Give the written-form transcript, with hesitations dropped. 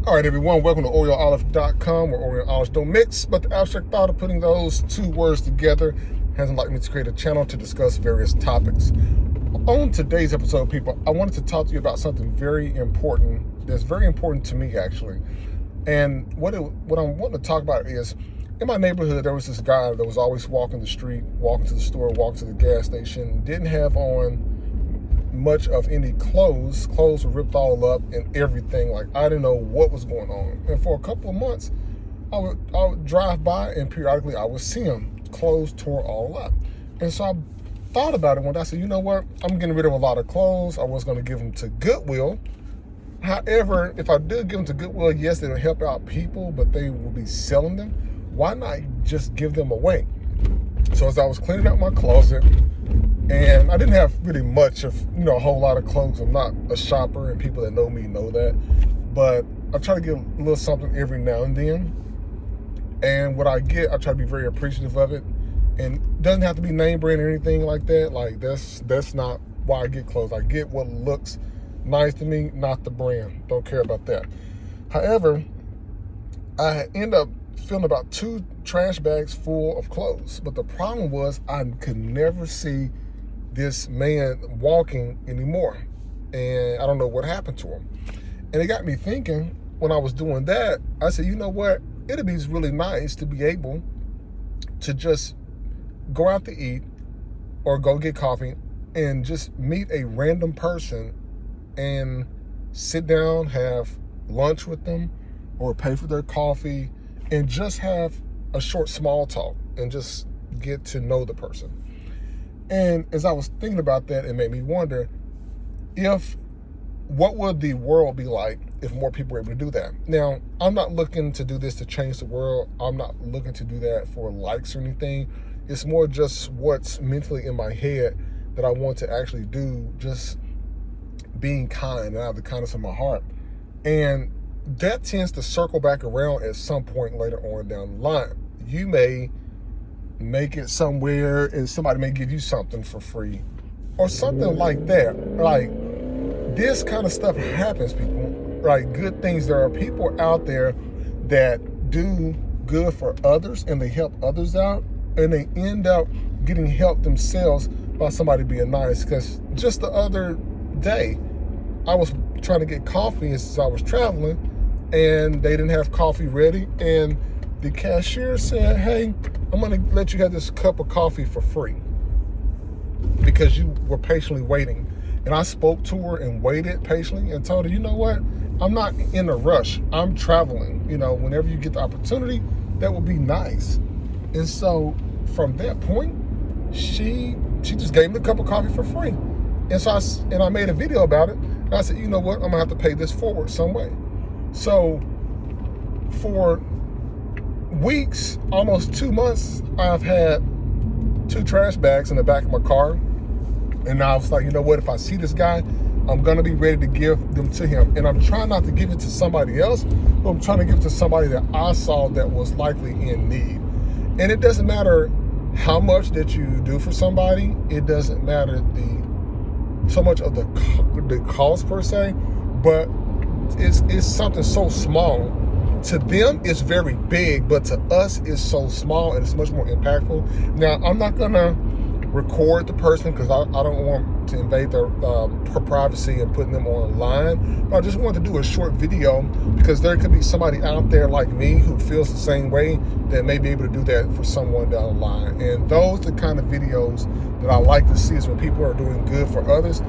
All right, everyone, welcome to OreoOlive.com, where Oreo and olives don't mix, but the abstract thought of putting those two words together has enlightened me to create a channel to discuss various topics. On today's episode, people, I wanted to talk to you about something very important, that's very important to me, actually. And what I'm wanting to talk about is, in my neighborhood, there was this guy that was always walking the street, walking to the store, walking to the gas station, didn't have on much of any clothes. Clothes were ripped all up and everything. Like, I didn't know what was going on. And for a couple of months, I would drive by, and periodically I would see him. Clothes tore all up. And so I thought about it one day. I said, you know what? I'm getting rid of a lot of clothes. I was going to give them to Goodwill. However, if I did give them to Goodwill, yes, it'll help out people, but they will be selling them. Why not just give them away? So as I was cleaning out my closet, and I didn't have really much of, a whole lot of clothes. I'm not a shopper, and people that know me know that. But I try to get a little something every now and then. And what I get, I try to be very appreciative of it. And it doesn't have to be name brand or anything like that. Like, that's not why I get clothes. I get what looks nice to me, not the brand. Don't care about that. However, I end up filling about 2 trash bags full of clothes. But the problem was I could never see this man walking anymore. And I don't know what happened to him. And it got me thinking, when I was doing that, I said, you know what? It'd be really nice to be able to just go out to eat or go get coffee and just meet a random person and sit down, have lunch with them, or pay for their coffee, and just have a short small talk and just get to know the person. And as I was thinking about that, it made me wonder, what would the world be like if more people were able to do that? Now, I'm not looking to do this to change the world. I'm not looking to do that for likes or anything. It's more just what's mentally in my head that I want to actually do, just being kind and out of the kindness of my heart. And that tends to circle back around at some point later on down the line. You may make it somewhere and somebody may give you something for free or something like that. Like, this kind of stuff happens, people. Like, good things. There are people out there that do good for others and they help others out, and they end up getting help themselves by somebody being nice. Because just the other day, I was trying to get coffee as I was traveling, and they didn't have coffee ready, and the cashier said, hey, I'm going to let you have this cup of coffee for free because you were patiently waiting. And I spoke to her and waited patiently and told her, you know what? I'm not in a rush. I'm traveling. Whenever you get the opportunity, that would be nice. And so from that point, she just gave me a cup of coffee for free. And so I made a video about it. And I said, you know what? I'm going to have to pay this forward some way. So for weeks, almost 2 months, I've had 2 trash bags in the back of my car. And I was like, you know what? If I see this guy, I'm going to be ready to give them to him. And I'm trying not to give it to somebody else, but I'm trying to give it to somebody that I saw that was likely in need. And it doesn't matter how much that you do for somebody. It doesn't matter so much of the cost per se, but it's something so small. To them, it's very big, but to us, it's so small and it's much more impactful. Now, I'm not going to record the person because I don't want to invade their privacy and putting them online. But I just wanted to do a short video because there could be somebody out there like me who feels the same way that may be able to do that for someone down the line. And those are the kind of videos that I like to see, is when people are doing good for others.